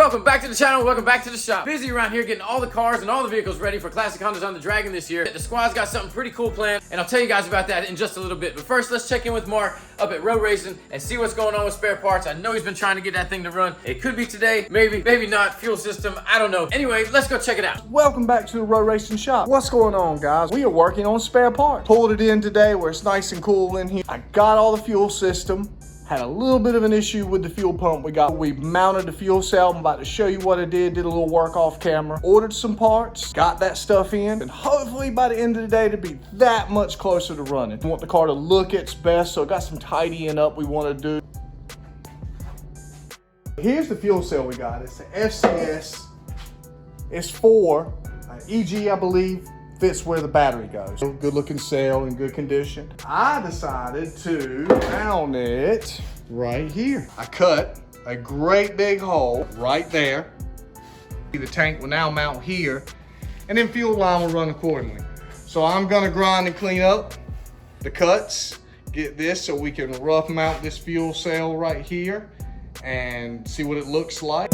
Welcome back to the channel, welcome back to the shop. Busy around here getting all the cars and all the vehicles ready for Classic Hondas on the Dragon this year. The squad's got something pretty cool planned, and I'll tell you guys about that in just a little bit. But first, let's check in with Mark up at Rowe Racing and see what's going on with spare parts. I know he's been trying to get that thing to run. It could be today, maybe not. Fuel system, I don't know. Anyway, let's go check it out. Welcome back to the Rowe Racing shop. What's going on, guys? We are working on spare parts. Pulled it in today where it's nice and cool in here. I got all the fuel system. Had a little bit of an issue with the fuel pump. We mounted the fuel cell. I'm about to show you what I did a little work off camera. Ordered some parts, got that stuff in, and hopefully by the end of the day to be that much closer to running. I want the car to look its best, so I got some tidying up we want to do. Here's the fuel cell we got. It's an FCS. It's for EG, I believe. Fits where the battery goes. Good looking cell in good condition. I decided to mount it right here. I cut a great big hole right there. The tank will now mount here, and then fuel line will run accordingly. So I'm gonna grind and clean up the cuts, get this so we can rough mount this fuel cell right here and see what it looks like.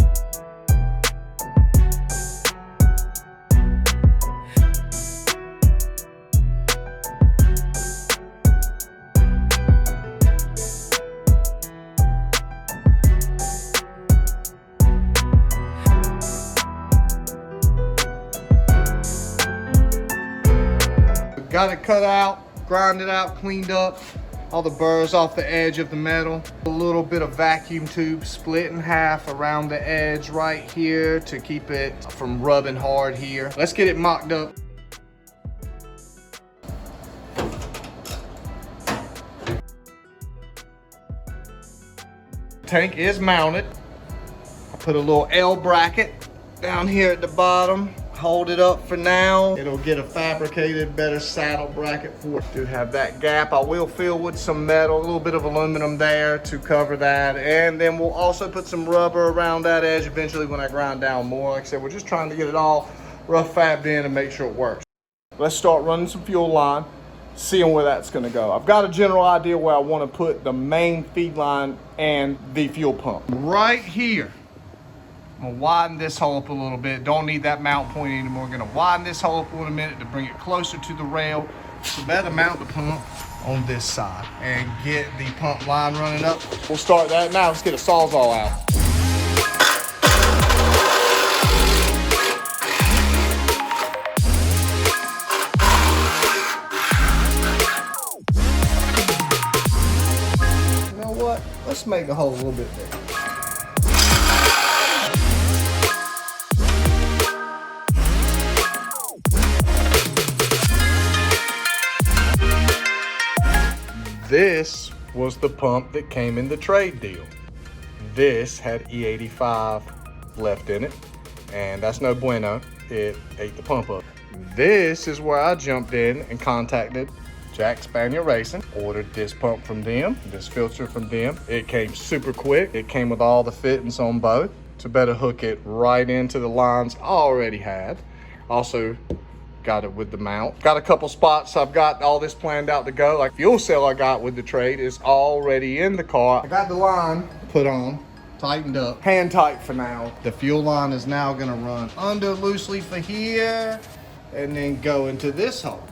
Got it cut out, grinded out, cleaned up, all the burrs off the edge of the metal. A little bit of vacuum tube split in half around the edge right here to keep it from rubbing hard here. Let's get it mocked up. Tank is mounted. I put a little L bracket down here at the bottom. Hold it up for now. It'll get a fabricated, better saddle bracket for it. To have that gap, I will fill with some metal, a little bit of aluminum there to cover that. And then we'll also put some rubber around that edge eventually when I grind down more. Like I said, we're just trying to get it all rough fabbed in and make sure it works. Let's start running some fuel line, seeing where that's gonna go. I've got a general idea where I wanna put the main feed line and the fuel pump. Right here. I'm gonna widen this hole up a little bit. Don't need that mount point anymore. I'm gonna widen this hole up in a minute to bring it closer to the rail. So better mount the pump on this side and get the pump line running up. We'll start that now. Let's get a Sawzall out. You know what? Let's make the hole a little bit bigger. This was the pump that came in the trade deal. This had E85 left in it, and that's no bueno. It ate the pump up. This is where I jumped in and contacted Jack Spaniel Racing, ordered this pump from them, this filter from them. It came super quick. It came with all the fittings on both to better hook it right into the lines I already had. Also, got it with the mount. Got a couple spots. I've got all this planned out to go. Like fuel cell I got with the trade is already in the car. I got the line put on, tightened up, hand tight for now. The fuel line is now gonna run under loosely for here and then go into this hole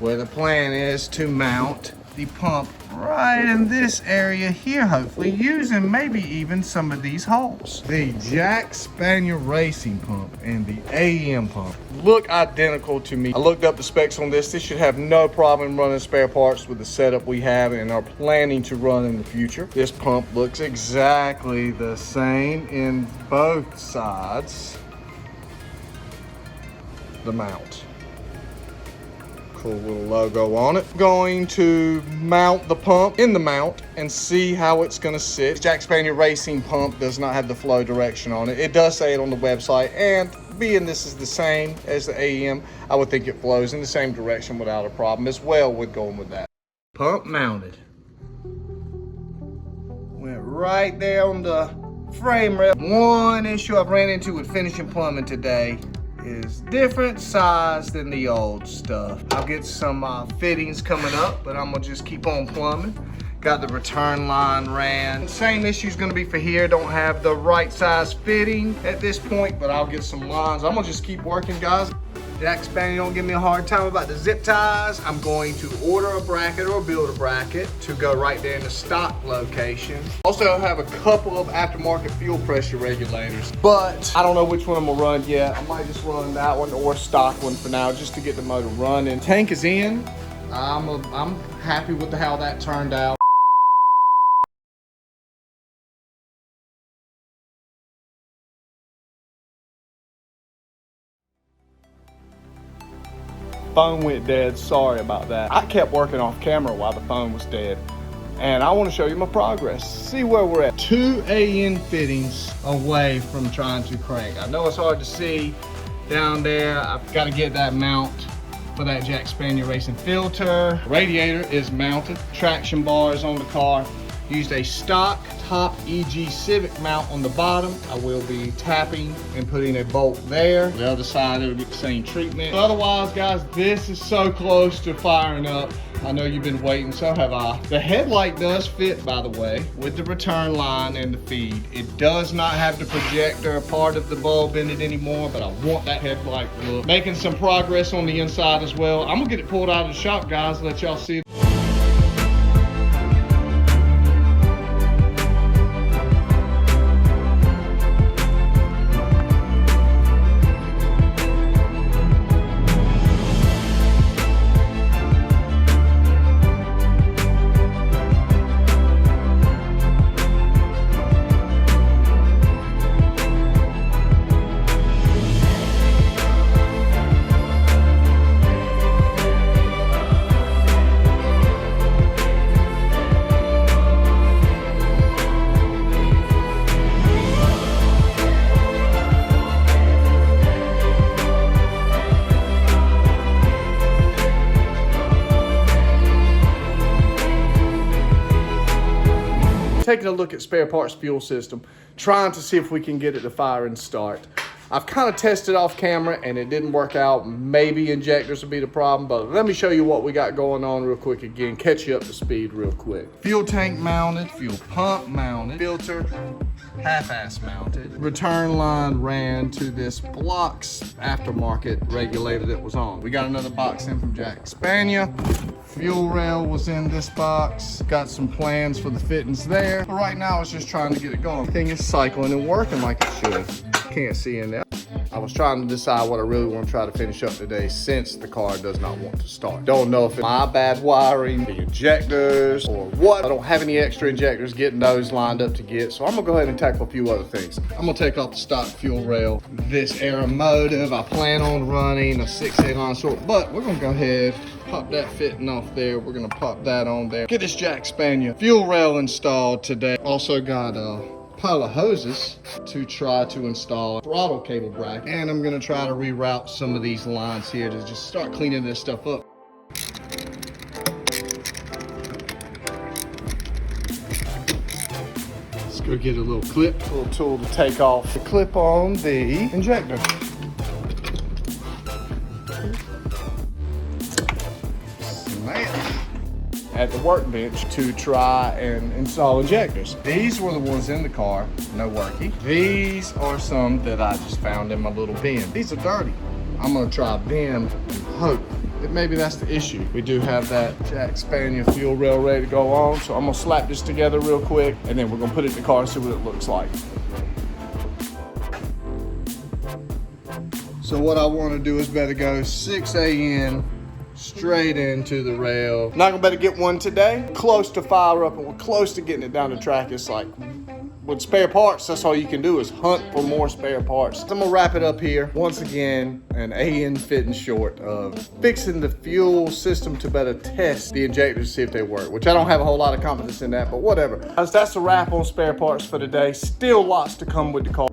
where the plan is to mount the pump right in this area here, hopefully using maybe even some of these holes. The Jack Spaniel Racing pump and the AEM pump look identical to me. I looked up the specs on this. This should have no problem running spare parts with the setup we have and are planning to run in the future. This pump looks exactly the same in both sides. The mount. Cool little logo on it. Going to mount the pump in the mount and see how it's gonna sit. Jack Spaniel Racing pump does not have the flow direction on it. It does say it on the website, and being this is the same as the AEM, I would think it flows in the same direction without a problem as well with going with that. Pump mounted. Went right there on the frame rail. One issue I've ran into with finishing plumbing today is different size than the old stuff. I'll get some fittings coming up, but I'm gonna just keep on plumbing. Got the return line ran. Same issue's gonna be for here. Don't have the right size fitting at this point, but I'll get some lines. I'm gonna just keep working, guys. Jack Spaniel, don't give me a hard time about the zip ties. I'm going to order a bracket or build a bracket to go right there in the stock location. Also have a couple of aftermarket fuel pressure regulators, but I don't know which one I'm gonna run yet. I might just run that one or a stock one for now, just to get the motor running. Tank is in. I'm happy with how that turned out. Phone went dead, sorry about that. I kept working off camera while the phone was dead. And I want to show you my progress. See where we're at. 2 AN fittings away from trying to crank. I know it's hard to see down there. I've got to get that mount for that Jack Spaniel Racing filter. Radiator is mounted. Traction bar is on the car. Used a stock top EG Civic mount on the bottom. I will be tapping and putting a bolt there. The other side, it'll get the same treatment. Otherwise, guys, this is so close to firing up. I know you've been waiting, so have I. The headlight does fit, by the way, with the return line and the feed. It does not have the projector part of the bulb in it anymore, but I want that headlight look. Making some progress on the inside as well. I'm gonna get it pulled out of the shop, guys, let y'all see. Taking a look at spare parts fuel system, trying to see if we can get it to fire and start. I've kind of tested off camera and it didn't work out. Maybe injectors would be the problem, but let me show you what we got going on real quick again, catch you up to speed real quick. Fuel tank mounted, fuel pump mounted, filter half-ass mounted. Return line ran to this Blocks aftermarket regulator that was on. We got another box in from Jack Spaniel. Fuel rail was in this box. Got some plans for the fittings there. But right now, it's just trying to get it going. Everything is cycling and working like it should. Can't see in there. I was trying to decide what I really want to try to finish up today since the car does not want to start. Don't know if it's my bad wiring, the injectors, or what. I don't have any extra injectors, getting those lined up to get. So I'm gonna go ahead and tackle a few other things. I'm gonna take off the stock fuel rail. This Aeromotive, I plan on running a 6/8 line sort, but we're gonna go ahead, pop that fitting off there. We're gonna pop that on there. Get this Jack Spaniel fuel rail installed today. Also got pile of hoses to try to install a throttle cable bracket, and I'm gonna try to reroute some of these lines here to just start cleaning this stuff up. Let's go get a little clip, a little tool to take off the clip on the injector. At the workbench to try and install injectors. These were the ones in the car, no working. These are some that I just found in my little bin. These are dirty. I'm gonna try them and hope that maybe that's the issue. We do have that Jack Spaniel fuel rail ready to go on, so I'm gonna slap this together real quick and then we're gonna put it in the car and see what it looks like. So what I wanna do is better go 6 AN straight into the rail. Not gonna better get one today. Close to fire up and we're close to getting it down the track. It's like with spare parts, that's all you can do is hunt for more spare parts. So I'm gonna wrap it up here. Once again, an AN fitting short of fixing the fuel system to better test the injectors to see if they work, which I don't have a whole lot of confidence in that, but whatever. That's a wrap on spare parts for today. Still lots to come with the car.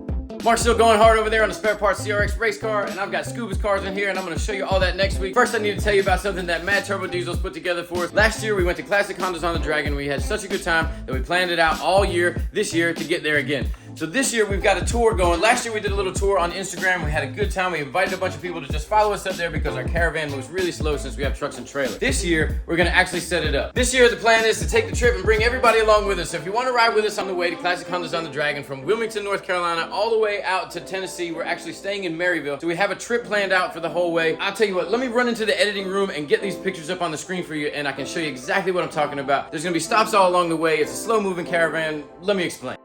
Mark's still going hard over there on the spare parts CRX race car, and I've got Scuba's cars in here, and I'm going to show you all that next week. First, I need to tell you about something that Mad Turbo Diesel's put together for us. Last year, we went to Classic Hondas on the Dragon. We had such a good time that we planned it out all year, this year, to get there again. So this year we've got a tour going. Last year we did a little tour on Instagram. We had a good time. We invited a bunch of people to just follow us up there because our caravan moves really slow since we have trucks and trailers. This year we're gonna actually set it up. This year the plan is to take the trip and bring everybody along with us. So if you want to ride with us on the way to Classic Hondas on the Dragon from Wilmington, North Carolina, all the way out to Tennessee, we're actually staying in Maryville. So we have a trip planned out for the whole way. I'll tell you what, let me run into the editing room and get these pictures up on the screen for you, and I can show you exactly what I'm talking about. There's gonna be stops all along the way. It's a slow moving caravan. Let me explain.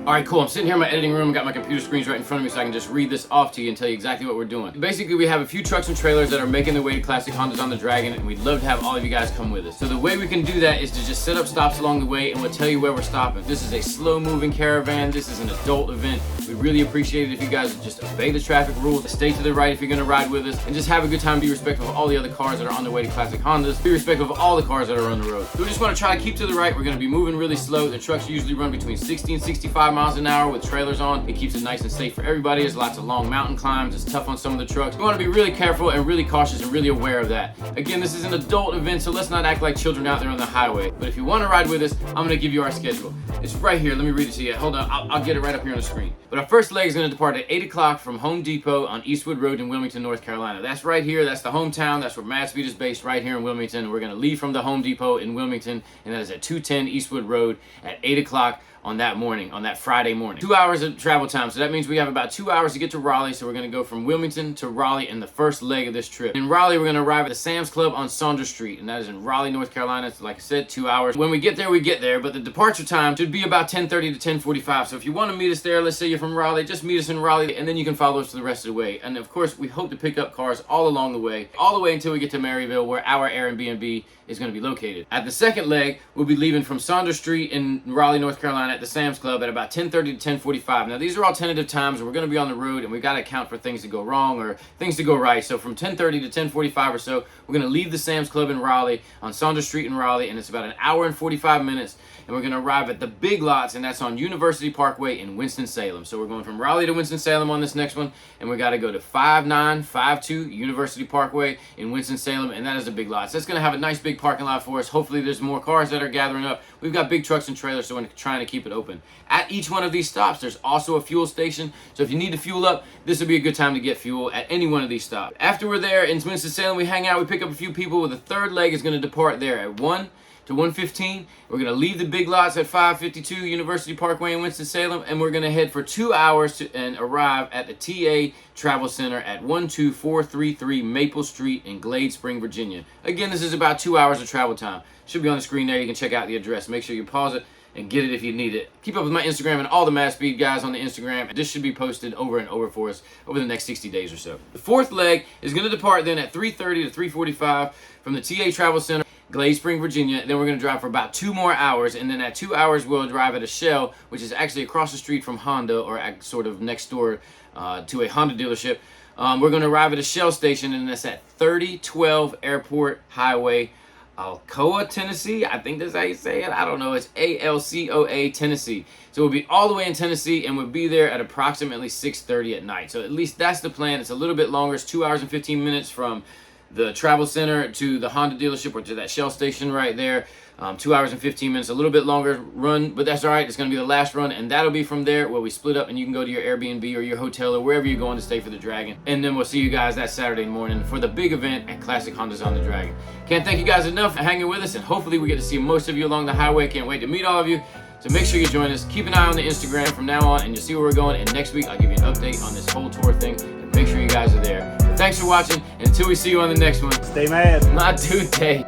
All right, cool. I'm sitting here in my editing room, got my computer screens right in front of me so I can just read this off to you and tell you exactly what we're doing. Basically, we have a few trucks and trailers that are making their way to Classic Hondas on the Dragon, and we'd love to have all of you guys come with us. So the way we can do that is to just set up stops along the way, and we'll tell you where we're stopping. This is a slow-moving caravan. This is an adult event. We really appreciate it if you guys just obey the traffic rules, stay to the right if you're gonna ride with us, and just have a good time. Be respectful of all the other cars that are on their way to Classic Hondas. Be respectful of all the cars that are on the road. So we just wanna try to keep to the right. We're gonna be moving really slow. The trucks usually run between 60 and 65 miles an hour with trailers on. It keeps it nice and safe for everybody. There's lots of long mountain climbs. It's tough on some of the trucks. We wanna be really careful and really cautious and really aware of that. Again, this is an adult event, so let's not act like children out there on the highway. But if you wanna ride with us, I'm gonna give you our schedule. It's right here. Let me read it to you. Hold on, I'll get it right up here on the screen. But our first leg is gonna depart at 8 o'clock from Home Depot on Eastwood Road in Wilmington, North Carolina. That's right here. That's the hometown. That's where Madspeed is based, right here in Wilmington. We're gonna leave from the Home Depot in Wilmington, and that is at 210 Eastwood Road at 8 o'clock on that morning, on that Friday morning. 2 hours of travel time, so that means we have about 2 hours to get to Raleigh, so we're gonna go from Wilmington to Raleigh in the first leg of this trip. In Raleigh, we're gonna arrive at the Sam's Club on Saunders Street, and that is in Raleigh, North Carolina. It's, like I said, 2 hours. When we get there, but the departure time should be about 10:30 to 10:45, so if you wanna meet us there, let's say you're from Raleigh, just meet us in Raleigh, and then you can follow us for the rest of the way. And of course, we hope to pick up cars all along the way until we get to Maryville, where our Airbnb is going to be located. At the second leg, we'll be leaving from Saunders Street in Raleigh, North Carolina at the Sam's Club at about 10:30 to 10:45. Now, these are all tentative times, and we're going to be on the road, and we've got to account for things to go wrong or things to go right. So from 10:30 to 10:45 or so, we're going to leave the Sam's Club in Raleigh on Saunders Street in Raleigh, and it's about an hour and 45 minutes, and we're going to arrive at the Big Lots, and that's on University Parkway in Winston-Salem. So we're going from Raleigh to Winston-Salem on this next one, and we got to go to 5952 University Parkway in Winston-Salem, and that is the Big Lots. That's going to have a nice big parking lot for us. Hopefully there's more cars that are gathering up. We've got big trucks and trailers, so we're trying to keep it open. At each one of these stops, there's also a fuel station, so if you need to fuel up, this would be a good time to get fuel at any one of these stops. After we're there in Winston-Salem, we hang out, we pick up a few people. The third leg is going to depart there at 1 to 1:15. We're going to leave the Big Lots at 552 University Parkway in Winston-Salem, and we're going to head for 2 hours and arrive at the TA Travel Center at 12433 Maple Street in Glade Spring, Virginia. Again, this is about 2 hours of travel time. Should be on the screen there. You can check out the address. Make sure you pause it and get it if you need it. Keep up with my Instagram and all the Madspeed guys on the Instagram. This should be posted over and over for us over the next 60 days or so. The fourth leg is going to depart then at 3:30 to 3:45 from the TA Travel Center, Glade Spring, Virginia. Then we're going to drive for about 2 more hours, and then at 2 hours we'll drive at a Shell, which is actually across the street from Honda, or sort of next door to a Honda dealership. We're going to arrive at a Shell station, and that's at 3012 Airport Highway, Alcoa, Tennessee. I think that's how you say it. I don't know. It's Alcoa, Tennessee. So we'll be all the way in Tennessee, and we'll be there at approximately 6:30 at night. So at least that's the plan. It's a little bit longer. It's 2 hours and 15 minutes from the travel center to the Honda dealership, or to that Shell station right there. 2 hours and 15 minutes, a little bit longer run, but that's all right. It's going to be the last run, and that'll be from there where we split up, and you can go to your Airbnb or your hotel or wherever you're going to stay for the Dragon. And then we'll see you guys that Saturday morning for the big event at Classic Hondas on the Dragon. Can't thank you guys enough for hanging with us, and hopefully we get to see most of you along the highway. Can't wait to meet all of you. So make sure you join us. Keep an eye on the Instagram from now on, and you'll see where we're going. And next week, I'll give you an update on this whole tour thing, and make sure you guys are there. But thanks for watching, and until we see you on the next one, Stay mad. my dude day.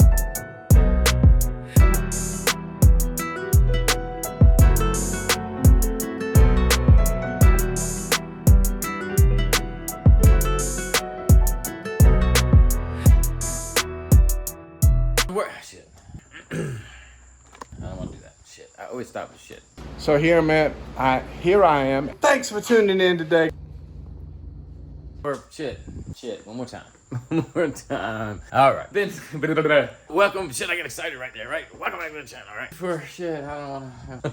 Shit. I don't want to do that. Shit. I always stop with shit. So here I am. Thanks for tuning in today. Or shit. One more time. One more time. All right. Welcome. Shit, I get excited right there, right? Welcome back to the channel, all right? For shit, I don't want to.